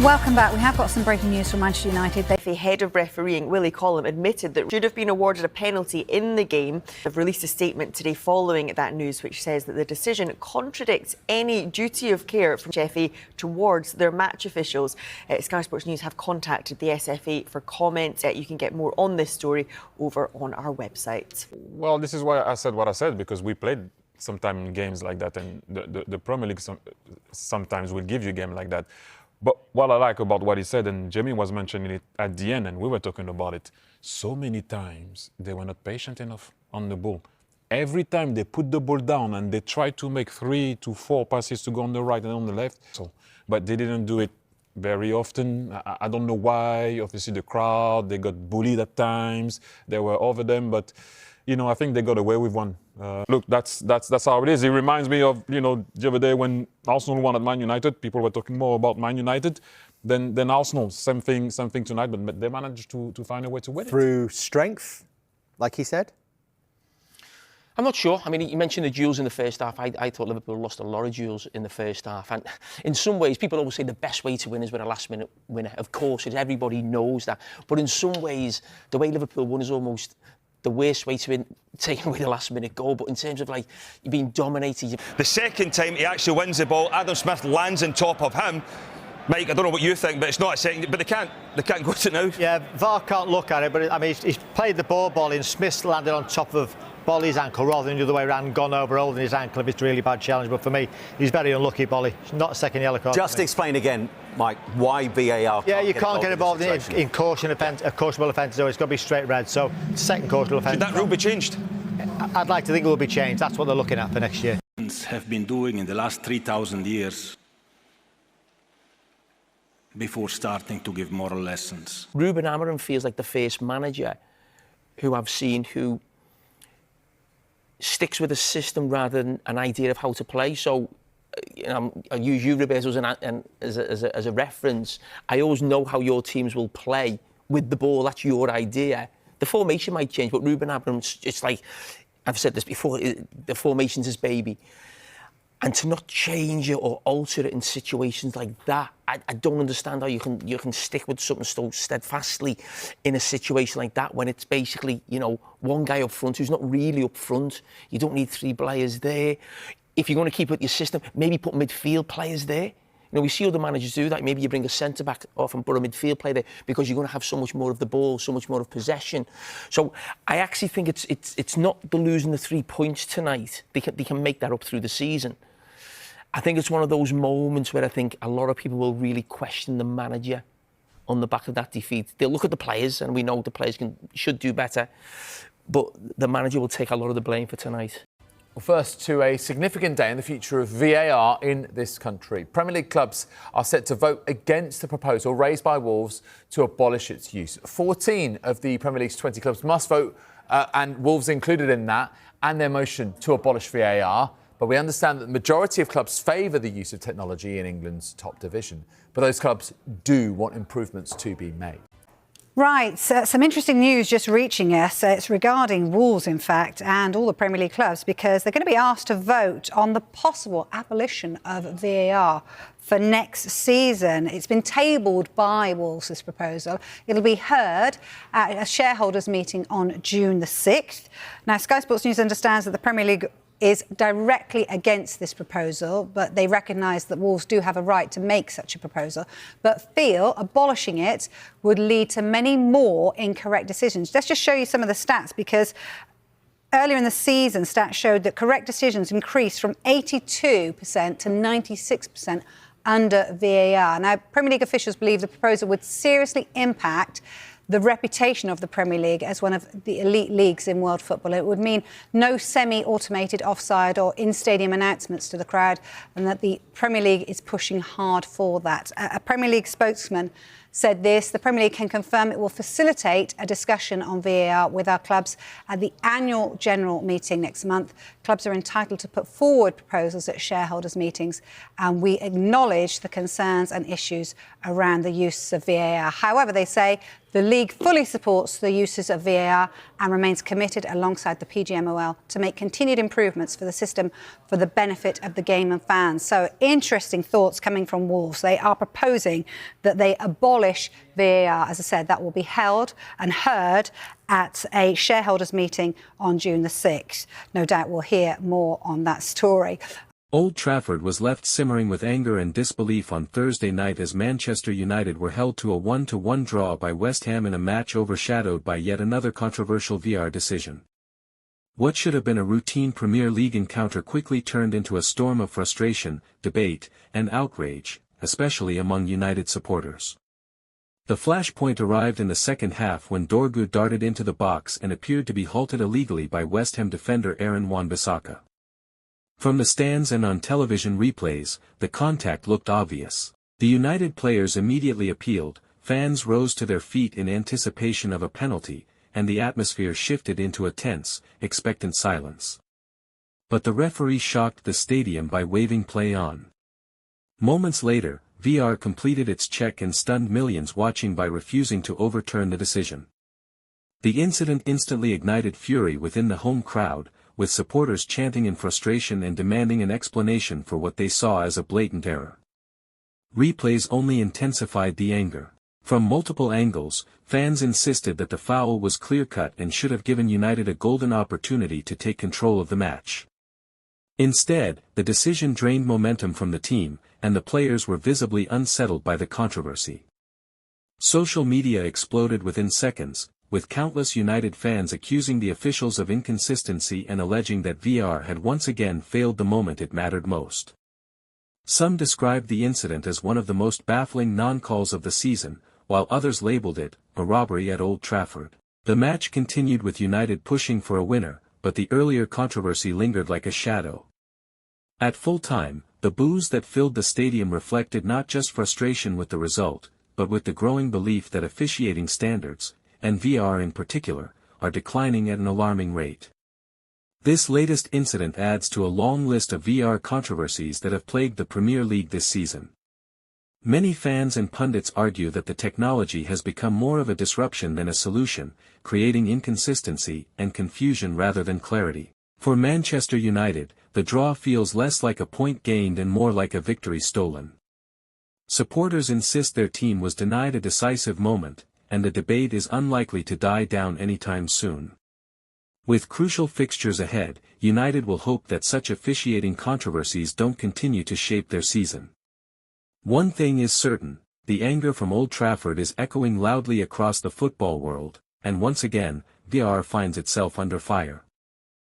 Welcome back. We have got some breaking news from Manchester United. The head of refereeing, Willie Collum, admitted that should have been awarded a penalty in the game. They've released a statement today following that news, which says that the decision contradicts any duty of care from SFA towards their match officials. Sky Sports News have contacted the SFA for comment. You can get more on this story over on our website. Well, this is why I said what I said, because we played sometimes in games like that, and the Premier League sometimes will give you a game like that. But what I like about what he said, and Jamie was mentioning it at the end, and we were talking about it, so many times they were not patient enough on the ball. Every time they put the ball down and they try to make 3 to 4 passes to go on the right and on the left, but they didn't do it very often. I don't know why. Obviously the crowd, they got bullied at times, they were over them, but you know, I think they got away with one. Look, that's how it is. It reminds me of, you know, the other day when Arsenal won at Man United. People were talking more about Man United than Arsenal. Same thing tonight, but they managed to find a way to win it. Through strength, like he said? I'm not sure. I mean, you mentioned the duels in the first half. I thought Liverpool lost a lot of duels in the first half. And in some ways, people always say the best way to win is with a last-minute winner. Of course, everybody knows that. But in some ways, the way Liverpool won is almost the worst way to win, taking away the last-minute goal. But in terms of, like, you being dominated... The second time he actually wins the ball, Adam Smith lands on top of him. Mike, I don't know what you think, but it's not a second. But they can't go to it now. Yeah, VAR can't look at it, but I mean, he's played the ball in. Smith's landed on top of Bolly's ankle rather than the other way around, gone over holding his ankle if it's a really bad challenge. But for me, he's very unlucky, Bolly. Not a second yellow card. Just explain again, Mike, why VAR Yeah, you can't get involved in cautionable offences, so it's got to be straight red. So, second cautionable offence. Should that rule be changed? I'd like to think it will be changed. That's what they're looking at for next year. Have been doing in the last 3,000 years before starting to give moral lessons. Ruben Amorim feels like the first manager who I've seen who sticks with a system rather than an idea of how to play. So, you know, I'll use you, Roberto, as a reference. I always know how your teams will play with the ball. That's your idea. The formation might change, but Ruben Amorim, it's like, I've said this before, the formation's his baby. And to not change it or alter it in situations like that, I don't understand how you can stick with something so steadfastly in a situation like that when it's basically, you know, one guy up front who's not really up front. You don't need 3 players there. If you're going to keep with your system, maybe put midfield players there. You know, we see other managers do that. Maybe you bring a centre-back off and put a midfield player there because you're going to have so much more of the ball, so much more of possession. So I actually think it's not the losing the 3 points tonight. They can make that up through the season. I think it's one of those moments where I think a lot of people will really question the manager on the back of that defeat. They'll look at the players, and we know the players should do better, but the manager will take a lot of the blame for tonight. Well, first to a significant day in the future of VAR in this country. Premier League clubs are set to vote against the proposal raised by Wolves to abolish its use. 14 of the Premier League's 20 clubs must vote, and Wolves included in that, and their motion to abolish VAR. But we understand that the majority of clubs favour the use of technology in England's top division. But those clubs do want improvements to be made. Right, so some interesting news just reaching us. It's regarding Wolves, in fact, and all the Premier League clubs, because they're going to be asked to vote on the possible abolition of VAR for next season. It's been tabled by Wolves, this proposal. It'll be heard at a shareholders' meeting on June the 6th. Now, Sky Sports News understands that the Premier League is directly against this proposal, but they recognise that Wolves do have a right to make such a proposal, but feel abolishing it would lead to many more incorrect decisions. Let's just show you some of the stats, because earlier in the season, stats showed that correct decisions increased from 82% to 96% under VAR. Now, Premier League officials believe the proposal would seriously impact the reputation of the Premier League as one of the elite leagues in world football. It would mean no semi-automated offside or in-stadium announcements to the crowd, and that the Premier League is pushing hard for that. A Premier League spokesman said this: the Premier League can confirm it will facilitate a discussion on VAR with our clubs at the annual general meeting next month. Clubs are entitled to put forward proposals at shareholders' meetings, and we acknowledge the concerns and issues around the use of VAR. However, they say the league fully supports the uses of VAR and remains committed alongside the PGMOL to make continued improvements for the system for the benefit of the game and fans. So interesting thoughts coming from Wolves. They are proposing that they abolish VAR. As I said, that will be held and heard at a shareholders meeting on June the 6th. No doubt we'll hear more on that story. Old Trafford was left simmering with anger and disbelief on Thursday night as Manchester United were held to a 1-1 draw by West Ham in a match overshadowed by yet another controversial VAR decision. What should have been a routine Premier League encounter quickly turned into a storm of frustration, debate, and outrage, especially among United supporters. The flashpoint arrived in the second half when Dorgu darted into the box and appeared to be halted illegally by West Ham defender Aaron Wan-Bissaka. From the stands and on television replays, the contact looked obvious. The United players immediately appealed, fans rose to their feet in anticipation of a penalty, and the atmosphere shifted into a tense, expectant silence. But the referee shocked the stadium by waving play on. Moments later, VAR completed its check and stunned millions watching by refusing to overturn the decision. The incident instantly ignited fury within the home crowd, with supporters chanting in frustration and demanding an explanation for what they saw as a blatant error. Replays only intensified the anger. From multiple angles, fans insisted that the foul was clear-cut and should have given United a golden opportunity to take control of the match. Instead, the decision drained momentum from the team, and the players were visibly unsettled by the controversy. Social media exploded within seconds, with countless United fans accusing the officials of inconsistency and alleging that VAR had once again failed the moment it mattered most. Some described the incident as one of the most baffling non-calls of the season, while others labelled it a robbery at Old Trafford. The match continued with United pushing for a winner, but the earlier controversy lingered like a shadow. At full time, the boos that filled the stadium reflected not just frustration with the result, but with the growing belief that officiating standards, and VAR in particular, are declining at an alarming rate. This latest incident adds to a long list of VAR controversies that have plagued the Premier League this season. Many fans and pundits argue that the technology has become more of a disruption than a solution, creating inconsistency and confusion rather than clarity. For Manchester United, the draw feels less like a point gained and more like a victory stolen. Supporters insist their team was denied a decisive moment, and the debate is unlikely to die down anytime soon. With crucial fixtures ahead, United will hope that such officiating controversies don't continue to shape their season. One thing is certain, the anger from Old Trafford is echoing loudly across the football world, and once again, VAR finds itself under fire.